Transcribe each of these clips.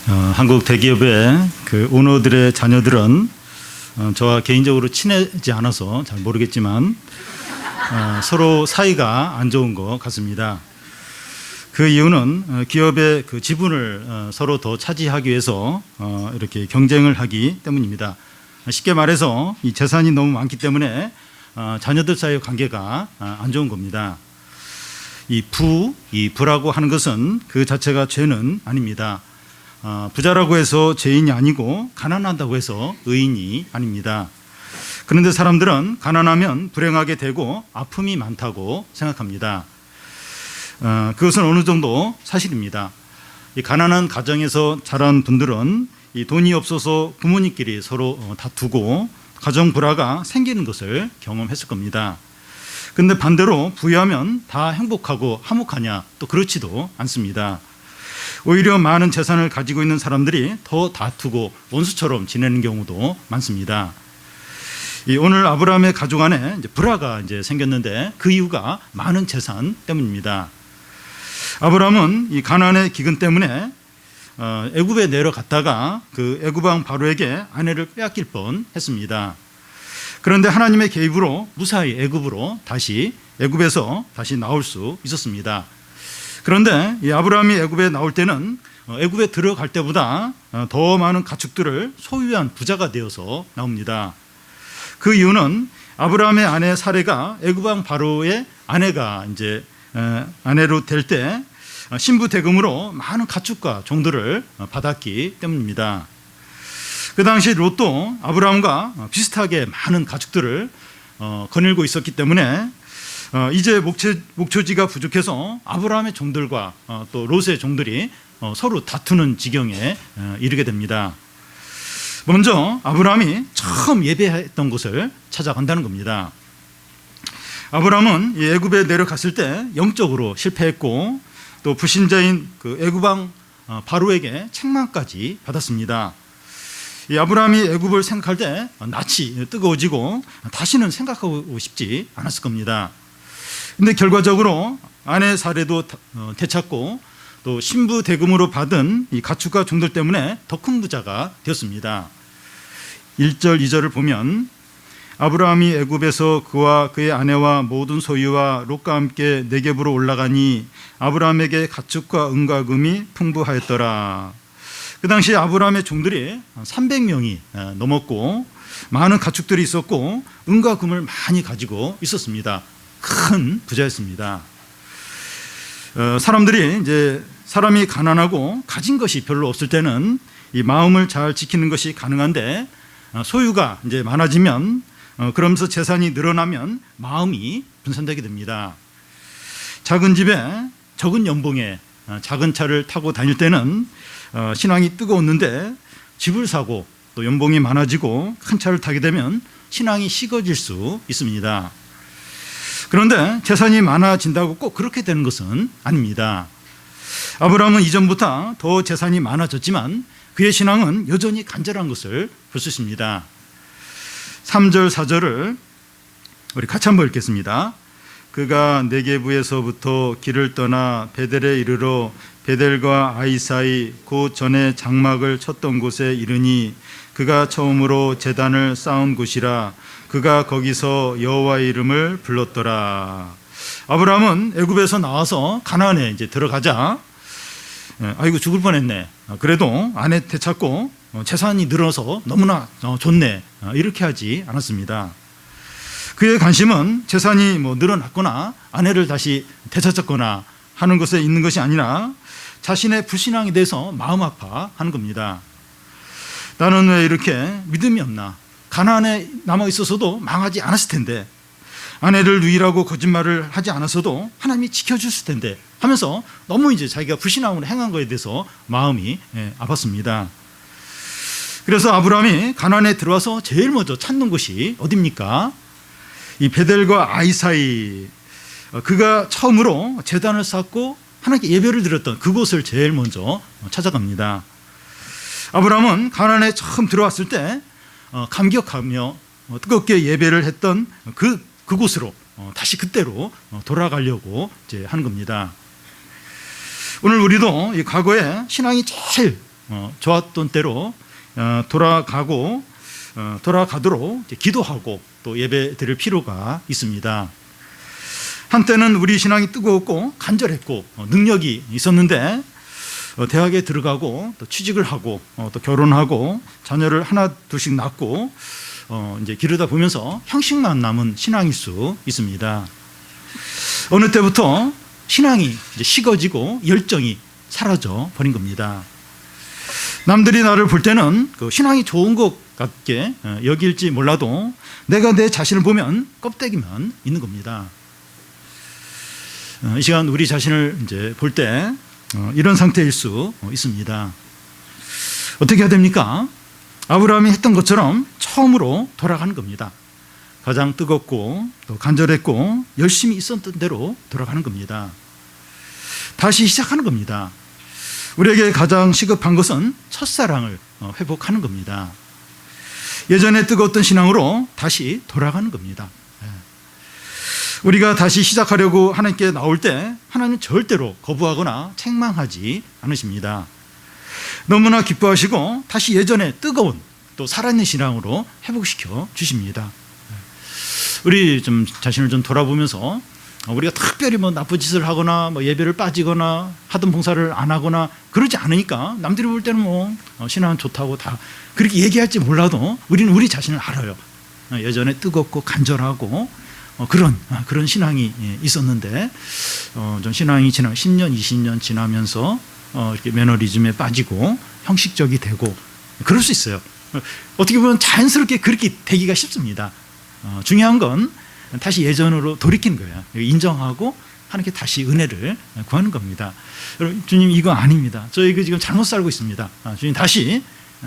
한국 대기업의 그 오너들의 자녀들은 저와 개인적으로 친하지 않아서 잘 모르겠지만 서로 사이가 안 좋은 것 같습니다. 그 이유는 기업의 그 지분을 서로 더 차지하기 위해서 이렇게 경쟁을 하기 때문입니다. 쉽게 말해서 이 재산이 너무 많기 때문에 자녀들 사이의 관계가 안 좋은 겁니다. 이 부라고 하는 것은 그 자체가 죄는 아닙니다. 부자라고 해서 죄인이 아니고 가난하다고 해서 의인이 아닙니다. 그런데 사람들은 가난하면 불행하게 되고 아픔이 많다고 생각합니다. 그것은 어느 정도 사실입니다. 이 가난한 가정에서 자란 분들은 이 돈이 없어서 부모님끼리 서로 다투고 가정 불화가 생기는 것을 경험했을 겁니다. 그런데 반대로 부유하면 다 행복하고 화목하냐? 또 그렇지도 않습니다. 오히려 많은 재산을 가지고 있는 사람들이 더 다투고 원수처럼 지내는 경우도 많습니다. 오늘 아브라함의 가족 안에 불화가 생겼는데 그 이유가 많은 재산 때문입니다. 아브라함은 이 가난의 기근 때문에 애굽에 내려갔다가 그 애굽 왕 바로에게 아내를 빼앗길 뻔했습니다. 그런데 하나님의 개입으로 무사히 애굽에서 다시 나올 수 있었습니다. 그런데 이 아브라함이 애굽에 나올 때는 애굽에 들어갈 때보다 더 많은 가축들을 소유한 부자가 되어서 나옵니다. 그 이유는 아브라함의 아내 사레가 애굽 왕 바로의 아내로 될 때 신부 대금으로 많은 가축과 종들을 받았기 때문입니다. 그 당시 롯도 아브라함과 비슷하게 많은 가축들을 거닐고 있었기 때문에 이제 목초지가 부족해서 아브라함의 종들과 또 롯의 종들이 서로 다투는 지경에 이르게 됩니다. 먼저 아브라함이 처음 예배했던 곳을 찾아간다는 겁니다. 아브라함은 애굽에 내려갔을 때 영적으로 실패했고 또 불신자인 그 애굽 왕 바로에게 책망까지 받았습니다. 이 아브라함이 애굽을 생각할 때 낯이 뜨거워지고 다시는 생각하고 싶지 않았을 겁니다. 근데 결과적으로 아내 사례도 되찾고 또 신부 대금으로 받은 이 가축과 종들 때문에 더 큰 부자가 되었습니다. 1절, 2절을 보면 아브라함이 애굽에서 그와 그의 아내와 모든 소유와 롯과 함께 네겝으로 올라가니 아브라함에게 가축과 은과 금이 풍부하였더라. 그 당시 아브라함의 종들이 300명이 넘었고 많은 가축들이 있었고 은과 금을 많이 가지고 있었습니다. 큰 부자였습니다. 사람이 가난하고 가진 것이 별로 없을 때는 이 마음을 잘 지키는 것이 가능한데 소유가 많아지면 그러면서 재산이 늘어나면 마음이 분산되게 됩니다. 작은 집에 적은 연봉에 작은 차를 타고 다닐 때는 신앙이 뜨거웠는데 집을 사고 또 연봉이 많아지고 큰 차를 타게 되면 신앙이 식어질 수 있습니다. 그런데 재산이 많아진다고 꼭 그렇게 되는 것은 아닙니다. 아브라함은 이전보다 더 재산이 많아졌지만 그의 신앙은 여전히 간절한 것을 볼 수 있습니다. 3절, 4절을 우리 같이 한번 읽겠습니다. 그가 네게부에서부터 길을 떠나 베델에 이르러 베델과 아이 사이 곧 전에 장막을 쳤던 곳에 이르니 그가 처음으로 제단을 쌓은 곳이라 그가 거기서 여호와의 이름을 불렀더라. 아브라함은 애굽에서 나와서 가나안에 들어가자 아이고 죽을 뻔했네. 그래도 아내 되찾고 재산이 늘어서 너무나 좋네. 이렇게 하지 않았습니다. 그의 관심은 재산이 늘어났거나 아내를 다시 되찾았거나 하는 것에 있는 것이 아니라 자신의 불신앙에 대해서 마음 아파하는 겁니다. 나는 왜 이렇게 믿음이 없나? 가나안에 남아 있어서도 망하지 않았을 텐데, 아내를 누이라고 거짓말을 하지 않았어도 하나님이 지켜줬을 텐데 하면서 너무 자기가 불신앙으로 행한 것에 대해서 마음이 아팠습니다. 그래서 아브라함이 가나안에 들어와서 제일 먼저 찾는 곳이 어디입니까? 이 베델과 아이 사이, 그가 처음으로 제단을 쌓고 하나님께 예배를 드렸던 그곳을 제일 먼저 찾아갑니다. 아브라함은 가나안에 처음 들어왔을 때 감격하며 뜨겁게 예배를 했던 그곳으로 다시 그때로 돌아가려고 하는 겁니다. 오늘 우리도 이 과거에 신앙이 제일 좋았던 때로 돌아가도록 기도하고 또 예배 드릴 필요가 있습니다. 한때는 우리 신앙이 뜨거웠고 간절했고 능력이 있었는데 대학에 들어가고 또 취직을 하고 또 결혼하고 자녀를 하나 둘씩 낳고 이제 기르다 보면서 형식만 남은 신앙일 수 있습니다. 어느 때부터 신앙이 이제 식어지고 열정이 사라져 버린 겁니다. 남들이 나를 볼 때는 그 신앙이 좋은 것 같게 여길지 몰라도 내가 내 자신을 보면 껍데기만 있는 겁니다. 이 시간 우리 자신을 이제 볼 때 이런 상태일 수 있습니다. 어떻게 해야 됩니까? 아브라함이 했던 것처럼 처음으로 돌아가는 겁니다. 가장 뜨겁고 또 간절했고 열심히 있었던 대로 돌아가는 겁니다. 다시 시작하는 겁니다. 우리에게 가장 시급한 것은 첫사랑을 회복하는 겁니다. 예전에 뜨거웠던 신앙으로 다시 돌아가는 겁니다. 우리가 다시 시작하려고 하나님께 나올 때 하나님은 절대로 거부하거나 책망하지 않으십니다. 너무나 기뻐하시고 다시 예전에 뜨거운 또 살아있는 신앙으로 회복시켜 주십니다. 우리 좀 자신을 좀 돌아보면서 우리가 특별히 뭐 나쁜 짓을 하거나 뭐 예배를 빠지거나 하던 봉사를 안 하거나 그러지 않으니까 남들이 볼 때는 뭐 신앙은 좋다고 다 그렇게 얘기할지 몰라도 우리는 우리 자신을 알아요. 예전에 뜨겁고 간절하고 그런 신앙이 있었는데 좀 신앙이 지나 10년, 20년 지나면서 이렇게 매너리즘에 빠지고 형식적이 되고 그럴 수 있어요. 어떻게 보면 자연스럽게 그렇게 되기가 쉽습니다. 중요한 건 다시 예전으로 돌이키는 거예요. 인정하고 하나님께 다시 은혜를 구하는 겁니다. 여러분, 주님 이거 아닙니다. 저 이거 지금 잘못 살고 있습니다. 주님 다시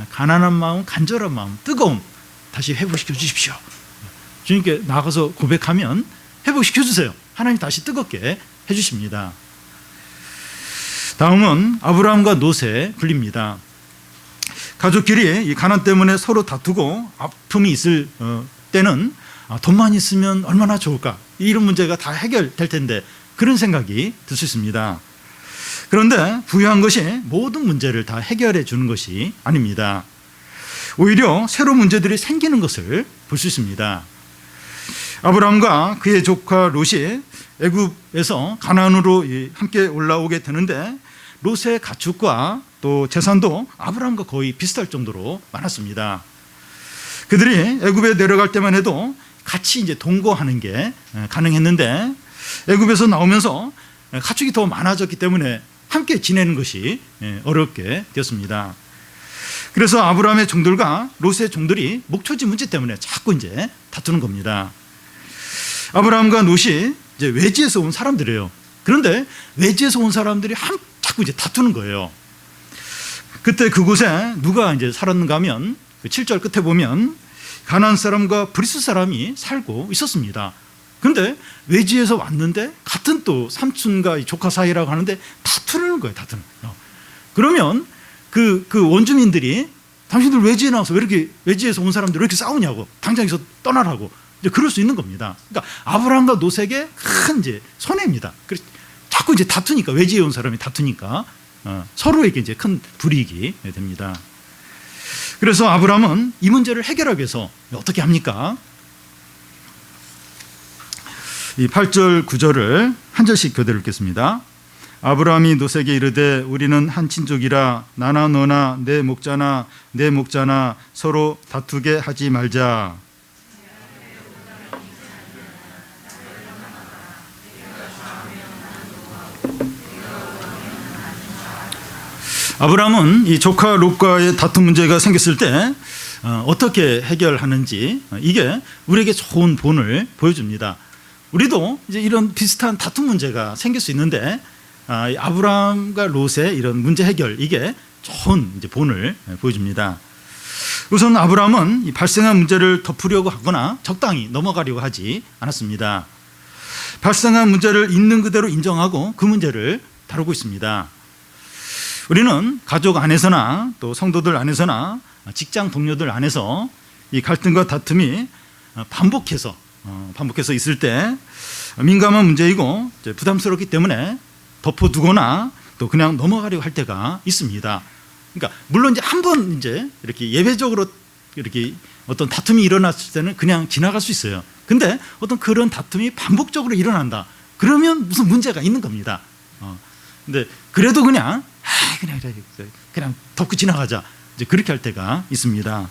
가난한 마음, 간절한 마음, 뜨거움 다시 회복시켜 주십시오. 주님께 나가서 고백하면 회복시켜 주세요. 하나님 다시 뜨겁게 해주십니다. 다음은 아브라함과 롯의 분리입니다. 가족끼리 이 가난 때문에 서로 다투고 아픔이 있을 때는 돈만 있으면 얼마나 좋을까, 이런 문제가 다 해결될 텐데 그런 생각이 들 수 있습니다. 그런데 부유한 것이 모든 문제를 다 해결해 주는 것이 아닙니다. 오히려 새로운 문제들이 생기는 것을 볼 수 있습니다. 아브라함과 그의 조카 롯이 애굽에서 가나안으로 함께 올라오게 되는데 롯의 가축과 또 재산도 아브라함과 거의 비슷할 정도로 많았습니다. 그들이 애굽에 내려갈 때만 해도 같이 이제 동거하는 게 가능했는데 애굽에서 나오면서 가축이 더 많아졌기 때문에 함께 지내는 것이 어렵게 되었습니다. 그래서 아브라함의 종들과 롯의 종들이 목초지 문제 때문에 자꾸 이제 다투는 겁니다. 아브라함과 롯이 이제 외지에서 온 사람들이에요. 그런데 외지에서 온 사람들이 자꾸 이제 다투는 거예요. 그때 그곳에 누가 이제 살았는가 하면 그 7절 끝에 보면 가나안 사람과 브리스 사람이 살고 있었습니다. 그런데 외지에서 왔는데 같은 또 삼촌과 조카 사이라고 하는데 다투는 거예요. 다투는 거예요. 그러면 그 원주민들이 당신들 외지에 나와서 왜 이렇게 외지에서 온 사람들 왜 이렇게 싸우냐고, 당장 여기서 떠나라고 이제 그럴 수 있는 겁니다. 그러니까 아브라함과 롯에게 큰 이제 손해입니다. 그래서 자꾸 이제 다투니까, 외지에 온 사람이 다투니까 서로에게 이제 큰 불이익이 됩니다. 그래서 아브라함은 이 문제를 해결하기 위해서 어떻게 합니까? 이 8절 9절을 한 절씩 교대로 읽겠습니다. 아브라함이 롯에게 이르되 우리는 한 친족이라 나나 너나 내 목자나 내 목자나 서로 다투게 하지 말자. 아브라함은 이 조카 롯과의 다툼 문제가 생겼을 때 어떻게 해결하는지 이게 우리에게 좋은 본을 보여줍니다. 우리도 이제 이런 비슷한 다툼 문제가 생길 수 있는데 아브라함과 롯의 이런 문제 해결, 이게 좋은 이제 본을 보여줍니다. 우선 아브라함은 이 발생한 문제를 덮으려고 하거나 적당히 넘어가려고 하지 않았습니다. 발생한 문제를 있는 그대로 인정하고 그 문제를 다루고 있습니다. 우리는 가족 안에서나 또 성도들 안에서나 직장 동료들 안에서 이 갈등과 다툼이 반복해서 있을 때 민감한 문제이고 부담스럽기 때문에 덮어두거나 또 그냥 넘어가려고 할 때가 있습니다. 그러니까 물론 이제 한 번 이제 이렇게 예외적으로 이렇게 어떤 다툼이 일어났을 때는 그냥 지나갈 수 있어요. 근데 어떤 그런 다툼이 반복적으로 일어난다. 그러면 무슨 문제가 있는 겁니다. 근데 그래도 그냥 그냥 덮고 지나가자. 이제 그렇게 할 때가 있습니다.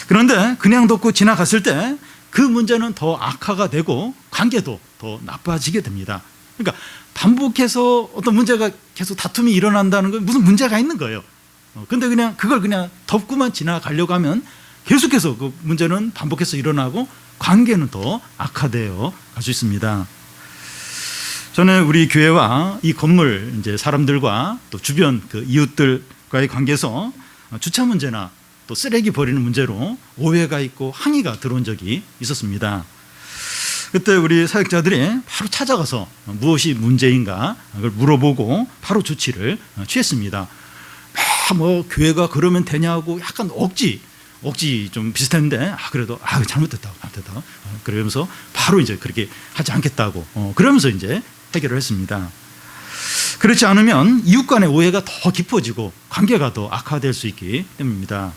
그런데 그냥 덮고 지나갔을 때 그 문제는 더 악화가 되고 관계도 더 나빠지게 됩니다. 그러니까 반복해서 어떤 문제가 계속 다툼이 일어난다는 건 무슨 문제가 있는 거예요. 근데 그냥 그걸 그냥 덮고만 지나가려고 하면 계속해서 그 문제는 반복해서 일어나고 관계는 더 악화되어 갈 수 있습니다. 저는 우리 교회와 이 건물 이제 사람들과 또 주변 그 이웃들과의 관계에서 주차 문제나 또 쓰레기 버리는 문제로 오해가 있고 항의가 들어온 적이 있었습니다. 그때 우리 사역자들이 바로 찾아가서 무엇이 문제인가 그걸 물어보고 바로 조치를 취했습니다. 뭐 교회가 그러면 되냐고 약간 억지 좀 비슷했는데 그래도 잘못됐다 그러면서 바로 이제 그렇게 하지 않겠다고 그러면서 이제 해결을 했습니다. 그렇지 않으면 이웃 간의 오해가 더 깊어지고 관계가 더 악화될 수 있기 때문입니다.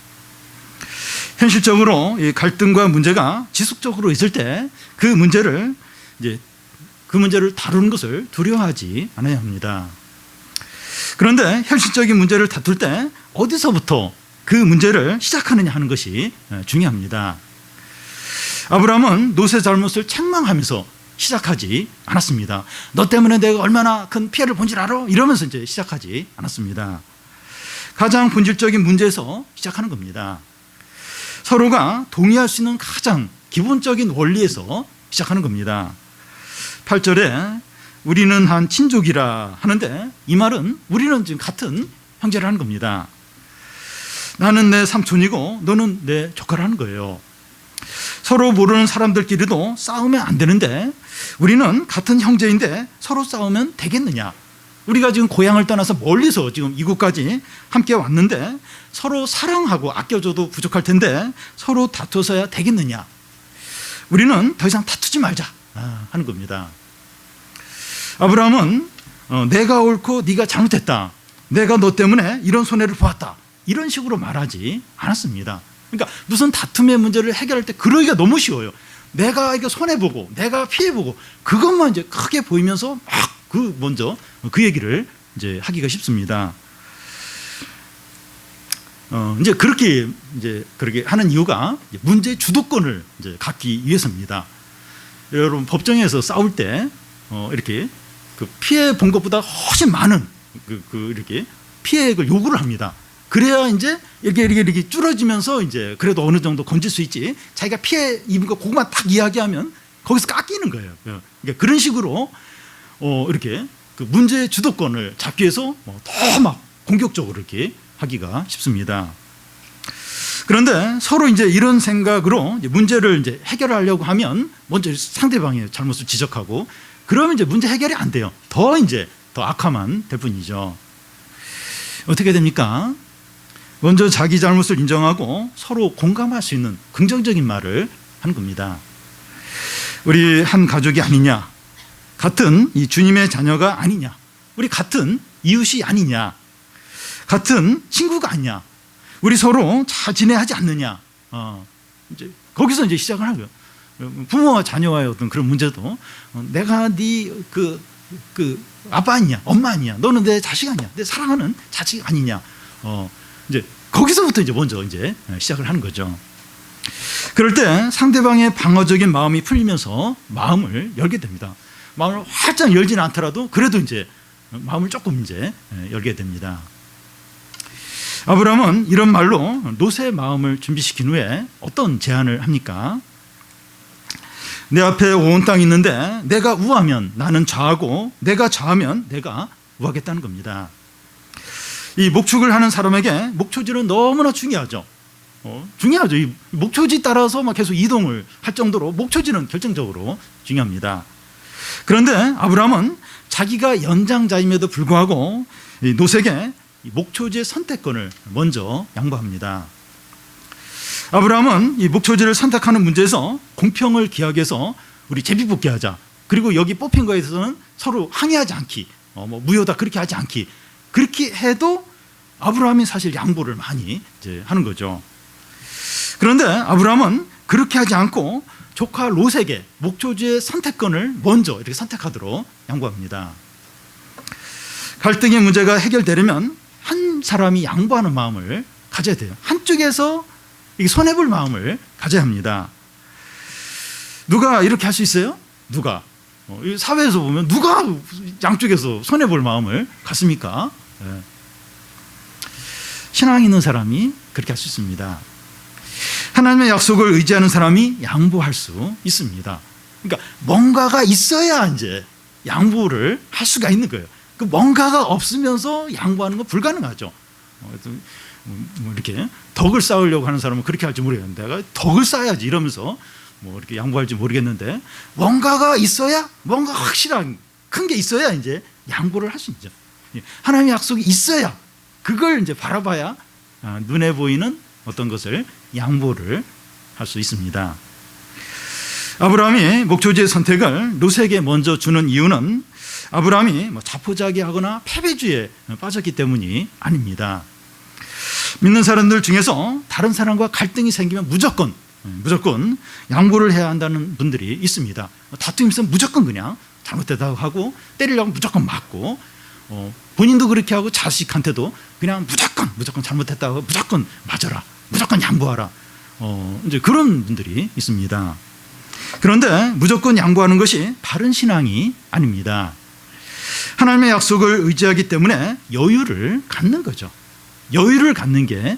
현실적으로 이 갈등과 문제가 지속적으로 있을 때 그 문제를 다루는 것을 두려워하지 않아야 합니다. 그런데 현실적인 문제를 다툴 때 어디서부터 그 문제를 시작하느냐 하는 것이 중요합니다. 아브라함은 롯의 잘못을 책망하면서 시작하지 않았습니다. 너 때문에 내가 얼마나 큰 피해를 본 줄 알아? 이러면서 이제 시작하지 않았습니다. 가장 본질적인 문제에서 시작하는 겁니다. 서로가 동의할 수 있는 가장 기본적인 원리에서 시작하는 겁니다. 8절에 우리는 한 친족이라 하는데 이 말은 우리는 지금 같은 형제라는 겁니다. 나는 내 삼촌이고 너는 내 조카라는 거예요. 서로 모르는 사람들끼리도 싸우면 안 되는데 우리는 같은 형제인데 서로 싸우면 되겠느냐? 우리가 지금 고향을 떠나서 멀리서 지금 이곳까지 함께 왔는데 서로 사랑하고 아껴줘도 부족할 텐데 서로 다투어서야 되겠느냐? 우리는 더 이상 다투지 말자 하는 겁니다. 아브라함은 내가 옳고 네가 잘못했다. 내가 너 때문에 이런 손해를 보았다. 이런 식으로 말하지 않았습니다. 그러니까 무슨 다툼의 문제를 해결할 때 그러기가 너무 쉬워요. 내가 이거 손해보고 내가 피해보고 그것만 이제 크게 보이면서 막 먼저 그 얘기를 이제 하기가 쉽습니다. 이제 그렇게 하는 이유가 문제 주도권을 이제 갖기 위해서입니다. 여러분 법정에서 싸울 때 이렇게 그 피해 본 것보다 훨씬 많은 이렇게 피해액을 요구를 합니다. 그래야 이제 이렇게 줄어지면서 이제 그래도 어느 정도 건질 수 있지. 자기가 피해 입은 거 그것만 딱 이야기하면 거기서 깎이는 거예요. 그러니까 그런 식으로 이렇게 그 문제의 주도권을 잡기 위해서 더 막 공격적으로 이렇게 하기가 쉽습니다. 그런데 서로 이제 이런 생각으로 이제 문제를 이제 해결하려고 하면 먼저 상대방의 잘못을 지적하고 그러면 이제 문제 해결이 안 돼요. 더 악화만 될 뿐이죠. 어떻게 됩니까? 먼저 자기 잘못을 인정하고 서로 공감할 수 있는 긍정적인 말을 하는 겁니다. 우리 한 가족이 아니냐? 같은 이 주님의 자녀가 아니냐? 우리 같은 이웃이 아니냐? 같은 친구가 아니냐? 우리 서로 잘 지내야 하지 않느냐? 이제 거기서 이제 시작을 하고요. 부모와 자녀와의 어떤 그런 문제도 내가 네 그 아빠 아니냐? 엄마 아니냐? 너는 내 자식 아니냐? 내 사랑하는 자식 아니냐? 이제 거기서부터 이제 먼저 이제 시작을 하는 거죠. 그럴 때 상대방의 방어적인 마음이 풀리면서 마음을 열게 됩니다. 마음을 활짝 열지는 않더라도 그래도 이제 마음을 조금 이제 열게 됩니다. 아브라함은 이런 말로 롯의 마음을 준비시킨 후에 어떤 제안을 합니까? 내 앞에 온 땅이 있는데 내가 우하면 나는 좌하고 내가 좌하면 내가 우하겠다는 겁니다. 이 목축을 하는 사람에게 목초지는 너무나 중요하죠. 중요하죠. 이 목초지 따라서 막 계속 이동을 할 정도로 목초지는 결정적으로 중요합니다. 그런데 아브라함은 자기가 연장자임에도 불구하고 이 롯에게 목초지의 선택권을 먼저 양보합니다. 아브라함은 이 목초지를 선택하는 문제에서 공평을 기하기위해서 우리 제비뽑기 하자. 그리고 여기 뽑힌 거에 대해서는 서로 항의하지 않기. 무효다 그렇게 하지 않기. 그렇게 해도 아브라함이 사실 양보를 많이 이제 하는 거죠. 그런데 아브라함은 그렇게 하지 않고 조카 롯에게 목초지의 선택권을 먼저 이렇게 선택하도록 양보합니다. 갈등의 문제가 해결되려면 한 사람이 양보하는 마음을 가져야 돼요. 한쪽에서 손해볼 마음을 가져야 합니다. 누가 이렇게 할 수 있어요? 누가? 사회에서 보면 누가 양쪽에서 손해볼 마음을 갖습니까? 신앙 있는 사람이 그렇게 할 수 있습니다. 하나님의 약속을 의지하는 사람이 양보할 수 있습니다. 그러니까 뭔가가 있어야 이제 양보를 할 수가 있는 거예요. 그 뭔가가 없으면서 양보하는 건 불가능하죠. 이렇게 덕을 쌓으려고 하는 사람은 그렇게 할지 모르겠는데, 내가 덕을 쌓아야지 이러면서 이렇게 양보할지 모르겠는데, 뭔가가 있어야, 뭔가 확실한 큰 게 있어야 이제 양보를 할 수 있죠. 하나님의 약속이 있어야, 그걸 이제 바라봐야 눈에 보이는 어떤 것을 양보를 할 수 있습니다. 아브라함이 목초지의 선택을 롯에게 먼저 주는 이유는 아브라함이 자포자기하거나 패배주의에 빠졌기 때문이 아닙니다. 믿는 사람들 중에서 다른 사람과 갈등이 생기면 무조건 양보를 해야 한다는 분들이 있습니다. 다툼이 있으면 무조건 그냥 잘못됐다고 하고, 때리려고 무조건 맞고, 본인도 그렇게 하고 자식한테도 그냥 무조건 잘못했다고 하고 무조건 맞아라, 무조건 양보하라, 이제 그런 분들이 있습니다. 그런데 무조건 양보하는 것이 바른 신앙이 아닙니다. 하나님의 약속을 의지하기 때문에 여유를 갖는 거죠. 여유를 갖는 게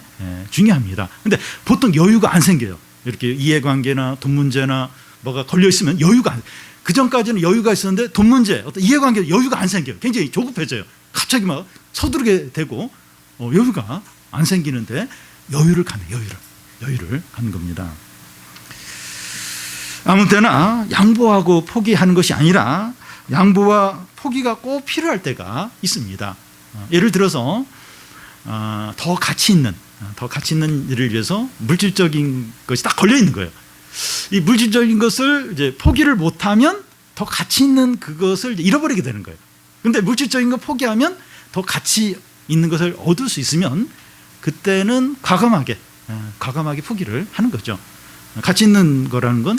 중요합니다. 근데 보통 여유가 안 생겨요. 이렇게 이해관계나 돈 문제나 뭐가 걸려 있으면 여유가 그 전까지는 여유가 있었는데 돈 문제, 어떤 이해관계 여유가 안 생겨요. 굉장히 조급해져요. 갑자기 막 서두르게 되고 여유가 안 생기는데 여유를 갖는 겁니다. 아무 때나 양보하고 포기하는 것이 아니라 양보와 포기가 꼭 필요할 때가 있습니다. 예를 들어서 더 가치 있는 일을 위해서 물질적인 것이 딱 걸려 있는 거예요. 이 물질적인 것을 이제 포기를 못하면 더 가치 있는 그것을 잃어버리게 되는 거예요. 그런데 물질적인 거 포기하면 더 가치 있는 것을 얻을 수 있으면 그때는 과감하게 포기를 하는 거죠. 가치 있는 거라는 건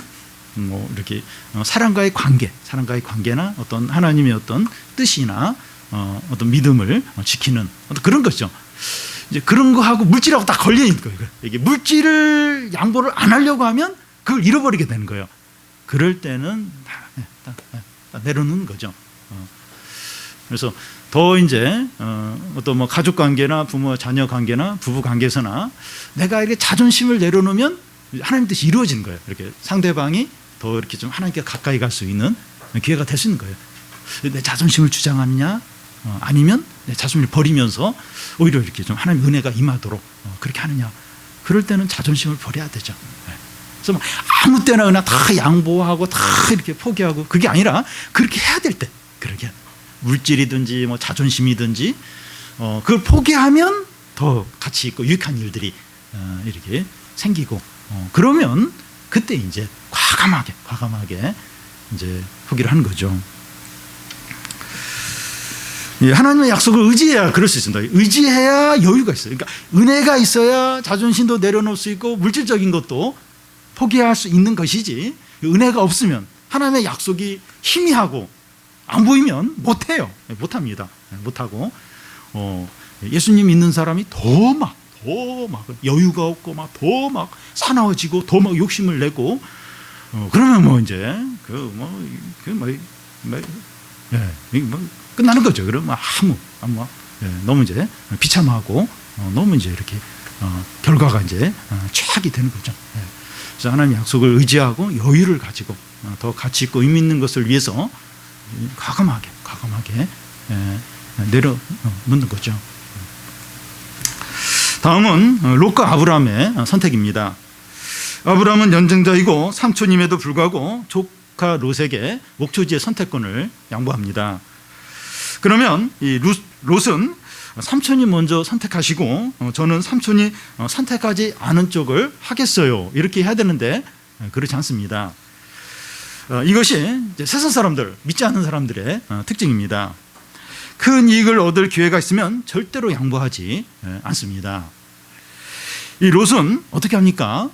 이렇게 사람과의 관계나 어떤 하나님의 어떤 뜻이나 어떤 믿음을 지키는 어떤 그런 거죠. 이제 그런 거하고 물질하고 딱 걸려 있는 거예요. 이게 물질을 양보를 안 하려고 하면 그걸 잃어버리게 되는 거예요. 그럴 때는 다 내려놓는 거죠. 그래서 더 이제 어떤 가족 관계나 부모 자녀 관계나 부부 관계에서나 내가 이렇게 자존심을 내려놓으면 하나님 뜻이 이루어지는 거예요. 이렇게 상대방이 더 이렇게 좀 하나님께 가까이 갈 수 있는 기회가 될 수 있는 거예요. 내 자존심을 주장하느냐, 아니면 내 자존심을 버리면서 오히려 이렇게 좀 하나님의 은혜가 임하도록 그렇게 하느냐. 그럴 때는 자존심을 버려야 되죠. 그래서 아무 때나 그냥 다 양보하고 다 이렇게 포기하고 그게 아니라 그렇게 해야 될 때, 그러게 물질이든지 자존심이든지 그걸 포기하면 더 가치 있고 유익한 일들이 이렇게 생기고, 그러면 그때 이제 과감하게 이제 포기를 하는 거죠. 하나님의 약속을 의지해야 그럴 수 있습니다. 의지해야 여유가 있어요. 그러니까 은혜가 있어야 자존심도 내려놓을 수 있고 물질적인 것도 포기할 수 있는 것이지, 은혜가 없으면 하나님의 약속이 희미하고 안 보이면 못해요. 못합니다. 못하고 예수님 믿는 사람이 더 막 여유가 없고 더 사나워지고 더 욕심을 내고 그러면 이제 끝나는 거죠. 그러면 너무 이제 비참하고 너무 이제 이렇게 결과가 이제 최악이 되는 거죠. 그래서 하나님의 약속을 의지하고 여유를 가지고 더 가치 있고 의미 있는 것을 위해서 과감하게 내려놓는 거죠. 다음은 롯과 아브라함의 선택입니다. 아브라함은 연정자이고 삼촌임에도 불구하고 조카 롯에게 목초지의 선택권을 양보합니다. 그러면 이 롯은 삼촌이 먼저 선택하시고 저는 삼촌이 선택하지 않은 쪽을 하겠어요, 이렇게 해야 되는데 그렇지 않습니다. 이것이 이제 세상 사람들, 믿지 않는 사람들의 특징입니다. 큰 이익을 얻을 기회가 있으면 절대로 양보하지 않습니다. 이 롯은 어떻게 합니까?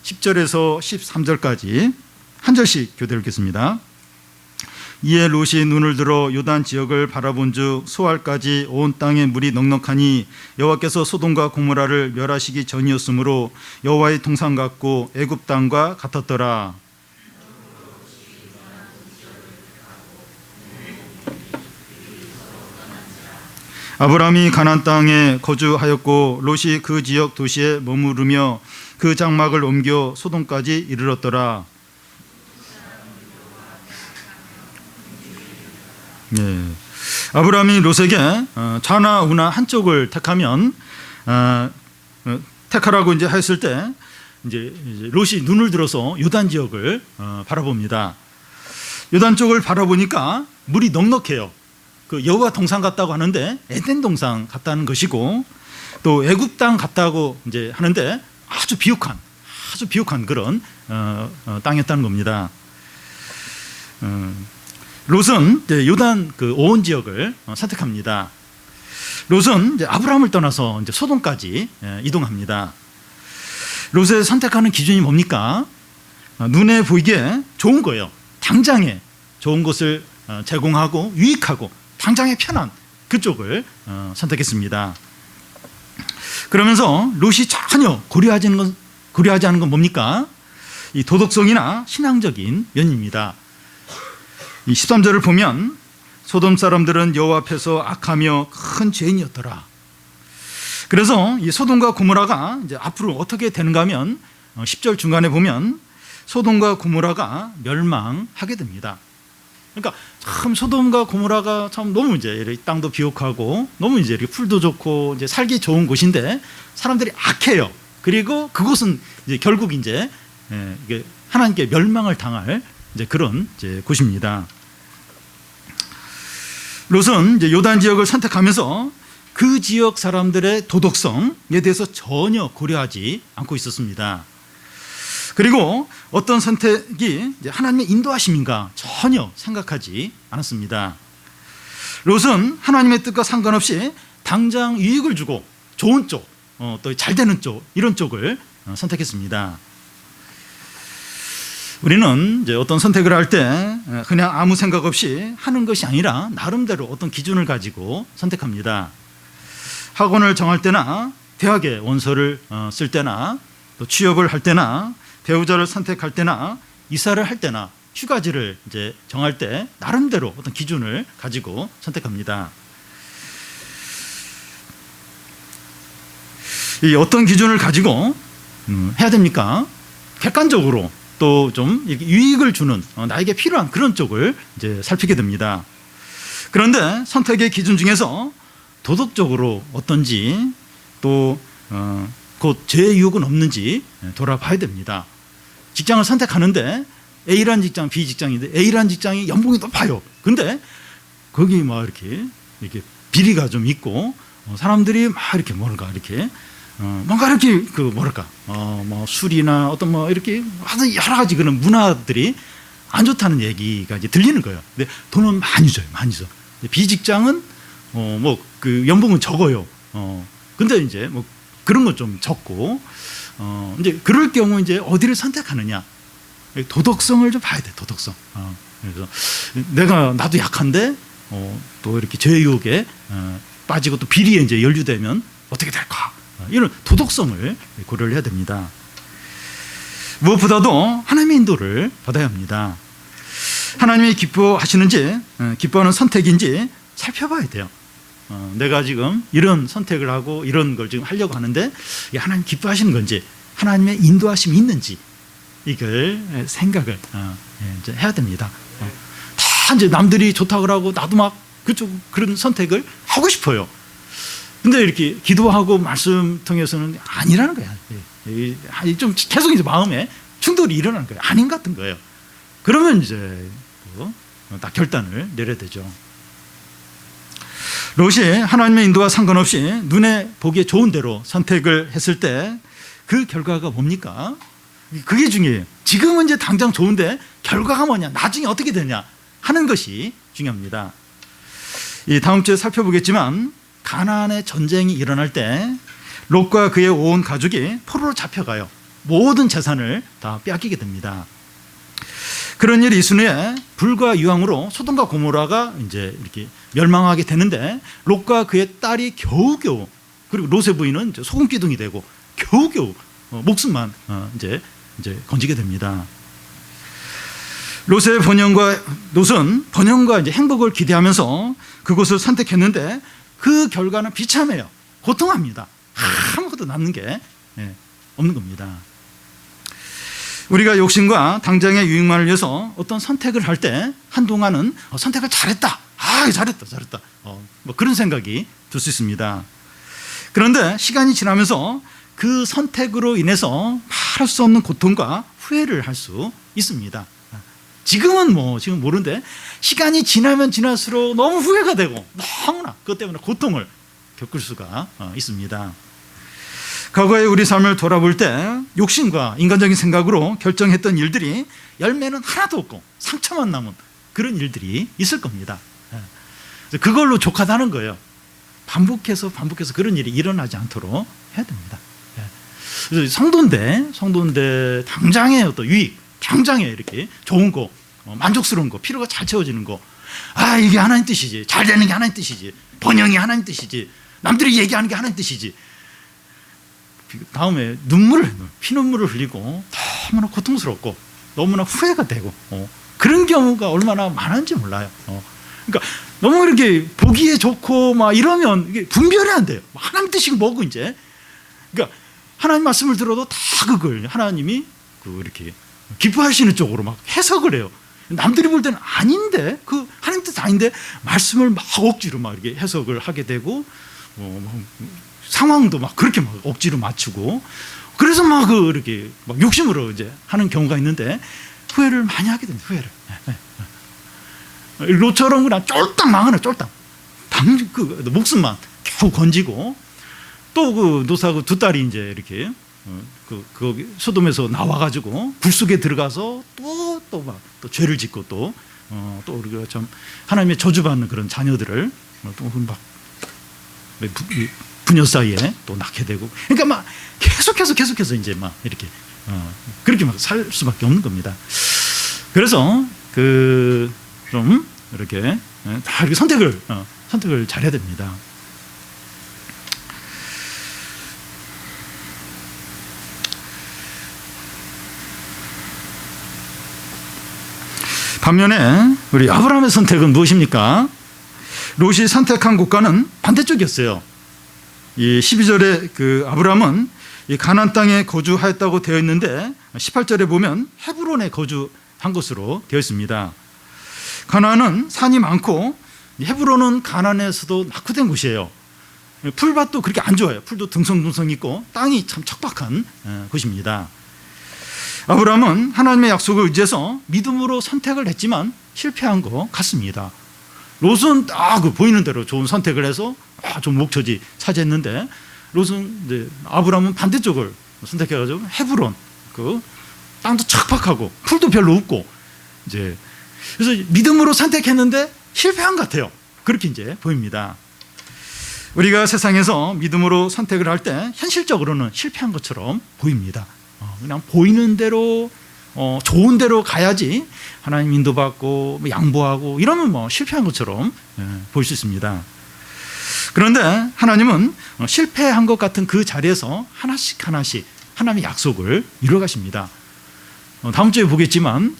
10절에서 13절까지 한 절씩 교대 읽겠습니다. 이에 롯이 눈을 들어 요단 지역을 바라본즉 소알까지 온 땅에 물이 넉넉하니 여호와께서 소돔과 고모라를 멸하시기 전이었으므로 여호와의 동산 같고 애굽 땅과 같았더라. 아브라함이 가나안 땅에 거주하였고 롯이 그 지역 도시에 머무르며 그 장막을 옮겨 소돔까지 이르렀더라. 네. 아브라함이 롯에게 좌나 우나 한쪽을 택하면 택하라고 이제 했을 때 이제 롯이 눈을 들어서 요단 지역을 바라봅니다. 요단 쪽을 바라보니까 물이 넉넉해요. 그 여호와 동산 같다고 하는데 에덴 동산 같다는 것이고 또 애굽 땅 같다고 이제 하는데 아주 비옥한 그런 땅이었다는 겁니다. 롯은 이제 요단 그 오온 지역을 선택합니다. 롯은 이제 아브라함을 떠나서 이제 소돔까지 이동합니다. 롯의 선택하는 기준이 뭡니까? 눈에 보이기에 좋은 거예요. 당장에 좋은 것을 제공하고 유익하고 당장에 편한 그쪽을 선택했습니다. 그러면서 롯이 전혀 고려하지 않은 건 뭡니까? 이 도덕성이나 신앙적인 면입니다. 이 13절을 보면 소돔 사람들은 여호와 앞에서 악하며 큰 죄인이었더라. 그래서 이 소돔과 고모라가 이제 앞으로 어떻게 되는가 하면 10절 중간에 보면 소돔과 고모라가 멸망하게 됩니다. 그러니까 참 소돔과 고모라가 참 너무 이제 땅도 비옥하고 너무 이제 이렇게 풀도 좋고 이제 살기 좋은 곳인데 사람들이 악해요. 그리고 그곳은 이제 결국 이제 하나님께 멸망을 당할 이제 그런 이제 곳입니다. 롯은 이제 요단 지역을 선택하면서 그 지역 사람들의 도덕성에 대해서 전혀 고려하지 않고 있었습니다. 그리고 어떤 선택이 이제 하나님의 인도하심인가 전혀 생각하지 않았습니다. 롯은 하나님의 뜻과 상관없이 당장 이익을 주고 좋은 쪽, 또 잘 되는 쪽 이런 쪽을 선택했습니다. 우리는 이제 어떤 선택을 할 때 그냥 아무 생각 없이 하는 것이 아니라 나름대로 어떤 기준을 가지고 선택합니다. 학원을 정할 때나 대학에 원서를 쓸 때나 또 취업을 할 때나 배우자를 선택할 때나 이사를 할 때나 휴가지를 이제 정할 때 나름대로 어떤 기준을 가지고 선택합니다. 이 어떤 기준을 가지고 해야 됩니까? 객관적으로 또 좀 유익을 주는 나에게 필요한 그런 쪽을 이제 살피게 됩니다. 그런데 선택의 기준 중에서 도덕적으로 어떤지 또 곧 죄의 유혹은 없는지 돌아봐야 됩니다. 직장을 선택하는데 A라는 직장, B 직장인데 A라는 직장이 연봉이 높아요. 근데 거기 막 이렇게 비리가 좀 있고 사람들이 막 이렇게 뭔가 이렇게 뭐 술이나 어떤 뭐 이렇게 여러 가지 그런 문화들이 안 좋다는 얘기가 이제 들리는 거예요. 근데 돈은 많이 줘요. B 직장은 뭐 그 연봉은 적어요. 근데 이제 뭐 그런 건 좀 적고 이제 그럴 경우 이제 어디를 선택하느냐? 도덕성을 좀 봐야 돼. 도덕성. 그래서 나도 약한데 또 이렇게 죄의 유혹에 빠지고 또 비리에 이제 연루되면 어떻게 될까? 이런 도덕성을 고려를 해야 됩니다. 무엇보다도 하나님의 인도를 받아야 합니다. 하나님이 기뻐하시는지 기뻐하는 선택인지 살펴봐야 돼요. 내가 지금 이런 선택을 하고 이런 걸 지금 하려고 하는데 이게 하나님 기뻐하시는 건지 하나님의 인도하심이 있는지 이걸 생각을 이제 해야 됩니다. 다 이제 남들이 좋다고 하고 나도 막 그런 선택을 하고 싶어요. 근데 이렇게 기도하고 말씀 통해서는 아니라는 거야. 좀 계속 이제 마음에 충돌이 일어나는 거예요. 아닌 것 같은 거예요. 그러면 이제 딱 결단을 내려야 되죠. 롯이 하나님의 인도와 상관없이 눈에 보기에 좋은 대로 선택을 했을 때 그 결과가 뭡니까? 그게 중요해요. 지금은 이제 당장 좋은데 결과가 뭐냐? 나중에 어떻게 되냐? 하는 것이 중요합니다. 이 다음 주에 살펴보겠지만 가나안의 전쟁이 일어날 때 롯과 그의 온 가족이 포로로 잡혀가요. 모든 재산을 다 빼앗기게 됩니다. 그런 일이 있은 후에 불과 유황으로 소돔과 고모라가 이제 이렇게 멸망하게 되는데 롯과 그의 딸이 겨우겨우, 그리고 롯의 부인은 소금 기둥이 되고 겨우겨우 목숨만 이제 건지게 됩니다. 롯은 번영과 이제 행복을 기대하면서 그곳을 선택했는데 그 결과는 비참해요. 고통합니다. 아무것도 남는 게 없는 겁니다. 우리가 욕심과 당장의 유익만을 위해서 어떤 선택을 할 때 한동안은 선택을 잘했다. 잘했다. 뭐 그런 생각이 들 수 있습니다. 그런데 시간이 지나면서 그 선택으로 인해서 말할 수 없는 고통과 후회를 할 수 있습니다. 지금 모르는데 시간이 지나면 지날수록 너무 후회가 되고 너무나 그것 때문에 고통을 겪을 수가 있습니다. 과거의 우리 삶을 돌아볼 때 욕심과 인간적인 생각으로 결정했던 일들이 열매는 하나도 없고 상처만 남은 그런 일들이 있을 겁니다. 그걸로 족하다는 거예요. 반복해서 그런 일이 일어나지 않도록 해야 됩니다. 그래서 성도인데 당장의 어떤 유익, 당장에 이렇게 좋은 거, 만족스러운 거, 필요가 잘 채워지는 거, 이게 하나님 뜻이지, 잘 되는 게 하나님 뜻이지, 번영이 하나님 뜻이지, 남들이 얘기하는 게 하나님 뜻이지. 다음에 피눈물을 흘리고 너무나 고통스럽고 너무나 후회가 되고 그런 경우가 얼마나 많은지 몰라요. 그러니까 너무 이렇게 보기에 좋고 막 이러면 이게 분별이 안 돼요. 하나님 뜻이 뭐고 이제. 그러니까 하나님 말씀을 들어도 다 그걸 하나님이 이렇게 기뻐하시는 쪽으로 막 해석을 해요. 남들이 볼 때는 아닌데, 그 하나님 뜻 아닌데 말씀을 막 억지로 막 이렇게 해석을 하게 되고 상황도 막 그렇게 막 억지로 맞추고 그래서 막 이렇게 막 욕심으로 이제 하는 경우가 있는데 후회를 많이 하게 됩니다. 후회를. 롯처럼 그냥 쫄딱 망하네, 쫄딱. 목숨만 겨우 건지고 또 노사하고 두 딸이 이제 이렇게 그 소돔에서 나와가지고 불 속에 들어가서 또 죄를 짓고 또 우리가 참 하나님의 저주받는 그런 자녀들을 또 막 부녀 사이에 또 낳게 되고, 그러니까 막 계속해서 이제 막 이렇게 그렇게 막 살 수밖에 없는 겁니다. 그래서 좀 이렇게 다 이렇게 선택을 잘해야 됩니다. 반면에 우리 아브라함의 선택은 무엇입니까? 롯이 선택한 국가는 반대쪽이었어요. 이 12절에 아브라함은 이 가나안 땅에 거주하였다고 되어 있는데 18절에 보면 헤브론에 거주한 것으로 되어 있습니다. 가나안은 산이 많고 헤브론은 가나안에서도 낙후된 곳이에요. 풀밭도 그렇게 안 좋아요. 풀도 둥성둥성 있고 땅이 참 척박한 곳입니다. 아브라함은 하나님의 약속을 의지해서 믿음으로 선택을 했지만 실패한 것 같습니다. 롯은 보이는 대로 좋은 선택을 해서 좋은 목초지 차지했는데 롯은 아브라함은 반대쪽을 선택해가지고 헤브론 땅도 척박하고 풀도 별로 없고 이제 그래서 믿음으로 선택했는데 실패한 것 같아요. 그렇게 이제 보입니다. 우리가 세상에서 믿음으로 선택을 할 때 현실적으로는 실패한 것처럼 보입니다. 그냥 보이는 대로 좋은 대로 가야지 하나님 인도받고 양보하고 이러면 실패한 것처럼 보일 수 있습니다. 그런데 하나님은 실패한 것 같은 그 자리에서 하나씩 하나님의 약속을 이루어 가십니다. 다음 주에 보겠지만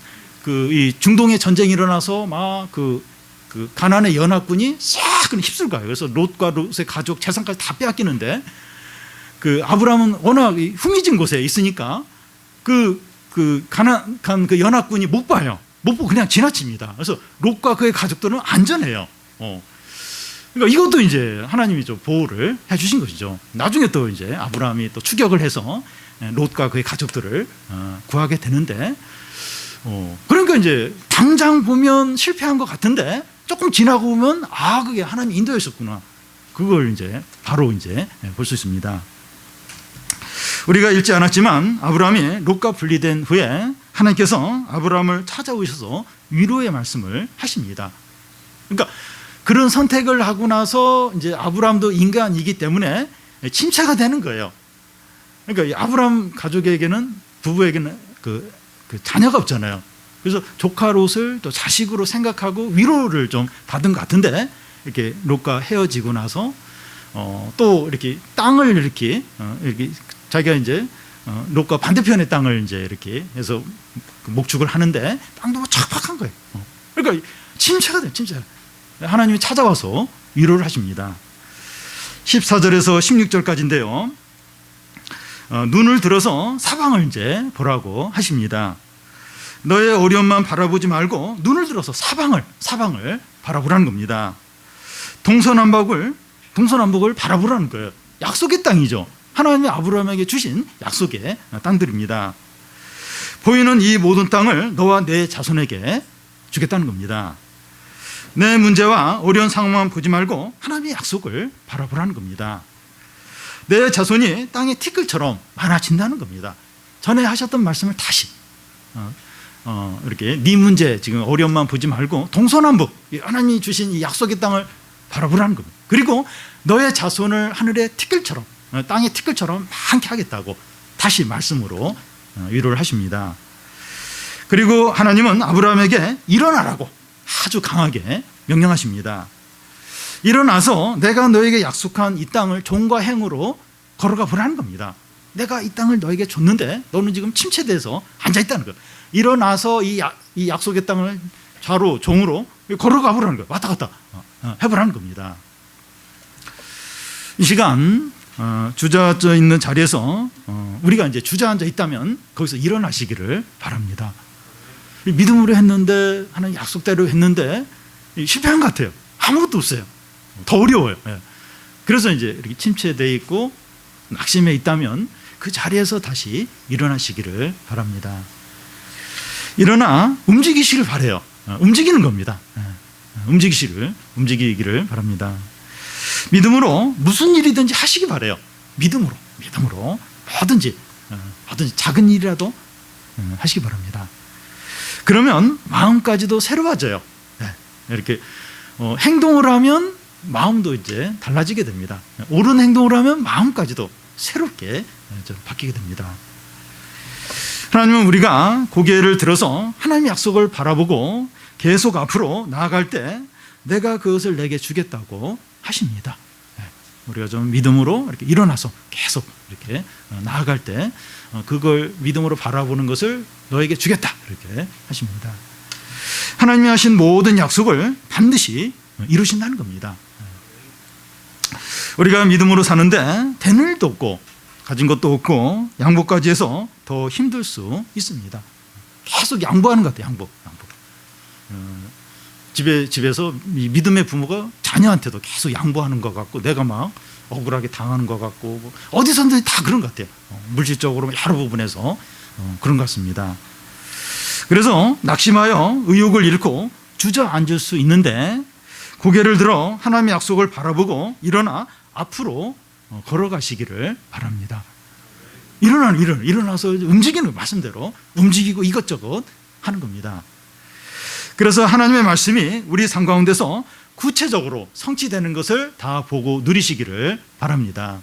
이 중동의 전쟁이 일어나서 막 가나안의 연합군이 싹 휩쓸 가요. 그래서 롯과 롯의 가족 재산까지 다 빼앗기는데 아브라함은 워낙 흥미진 곳에 있으니까 가나안 연합군이 못 봐요. 못 보고 그냥 지나칩니다. 그래서 롯과 그의 가족들은 안전해요. 그러니까 이것도 이제 하나님이 좀 보호를 해주신 것이죠. 나중에 또 이제 아브라함이 또 추격을 해서 롯과 그의 가족들을 구하게 되는데, 그러니까 이제 당장 보면 실패한 것 같은데 조금 지나고 보면 그게 하나님 인도였었구나. 그걸 이제 바로 이제 볼 수 있습니다. 우리가 읽지 않았지만 아브라함이 롯과 분리된 후에 하나님께서 아브라함을 찾아오셔서 위로의 말씀을 하십니다. 그러니까 그런 선택을 하고 나서 이제 아브라함도 인간이기 때문에 침체가 되는 거예요. 그러니까 이 아브라함 가족에게는, 부부에게는 그 자녀가 없잖아요. 그래서 조카 롯을 또 자식으로 생각하고 위로를 좀 받은 것 같은데, 이렇게 롯과 헤어지고 나서 또 이렇게 땅을 이렇게 자기가 이제 롯과 반대편의 땅을 이제 이렇게 해서 목축을 하는데 땅도 척박한 거예요. 그러니까 침체가 돼요. 침체가. 하나님이 찾아와서 위로를 하십니다. 14절에서 16절까지인데요. 눈을 들어서 사방을 이제 보라고 하십니다. 너의 어려움만 바라보지 말고 눈을 들어서 사방을 바라보라는 겁니다. 동서남북을 바라보라는 거예요. 약속의 땅이죠. 하나님이 아브라함에게 주신 약속의 땅들입니다. 보이는 이 모든 땅을 너와 내 자손에게 주겠다는 겁니다. 내 문제와 어려운 상황만 보지 말고 하나님의 약속을 바라보라는 겁니다. 내 자손이 땅의 티끌처럼 많아진다는 겁니다. 전에 하셨던 말씀을 다시 이렇게 네 문제, 지금 어려움만 보지 말고 동서남북 하나님이 주신 이 약속의 땅을 바라보라는 겁니다. 그리고 너의 자손을 하늘의 티끌처럼, 땅의 티끌처럼 많게 하겠다고 다시 말씀으로 위로를 하십니다. 그리고 하나님은 아브라함에게 일어나라고 아주 강하게 명령하십니다. 일어나서 내가 너에게 약속한 이 땅을 종과 행으로 걸어가 보라는 겁니다. 내가 이 땅을 너에게 줬는데 너는 지금 침체돼서 앉아있다는 거예요. 일어나서 이 약속의 땅을 좌로 종으로 걸어가 보라는 거예요. 왔다 갔다 해보라는 겁니다. 이 시간 주저앉아 있는 자리에서 우리가 이제 주저앉아 있다면 거기서 일어나시기를 바랍니다. 믿음으로 했는데, 하나님 약속대로 했는데 실패한 것 같아요. 아무것도 없어요. 더 어려워요. 그래서 이제 이렇게 침체되어 있고 낙심해 있다면 그 자리에서 다시 일어나시기를 바랍니다. 일어나 움직이시길 바라요. 움직이는 겁니다. 움직이기를 바랍니다. 믿음으로 무슨 일이든지 하시기 바라요. 믿음으로 뭐든지 작은 일이라도 하시기 바랍니다. 그러면 마음까지도 새로워져요. 이렇게 행동을 하면 마음도 이제 달라지게 됩니다. 옳은 행동을 하면 마음까지도 새롭게 바뀌게 됩니다. 하나님은 우리가 고개를 들어서 하나님의 약속을 바라보고 계속 앞으로 나아갈 때 내가 그것을 내게 주겠다고 하십니다. 우리가 좀 믿음으로 이렇게 일어나서 계속 이렇게 나아갈 때 그걸 믿음으로 바라보는 것을 너에게 주겠다 이렇게 하십니다. 하나님이 하신 모든 약속을 반드시 이루신다는 겁니다. 우리가 믿음으로 사는데 되는 일도 없고 가진 것도 없고 양보까지 해서 더 힘들 수 있습니다. 계속 양보하는 것 같아요. 양보. 집에서 믿음의 부모가 자녀한테도 계속 양보하는 것 같고 내가 막 억울하게 당하는 것 같고 어디서든 다 그런 것 같아요. 물질적으로 여러 부분에서 그런 것 같습니다. 그래서 낙심하여 의욕을 잃고 주저앉을 수 있는데 고개를 들어 하나님의 약속을 바라보고 일어나 앞으로 걸어가시기를 바랍니다. 일어나서 움직이는 말씀대로 움직이고 이것저것 하는 겁니다. 그래서 하나님의 말씀이 우리 삶 가운데서 구체적으로 성취되는 것을 다 보고 누리시기를 바랍니다.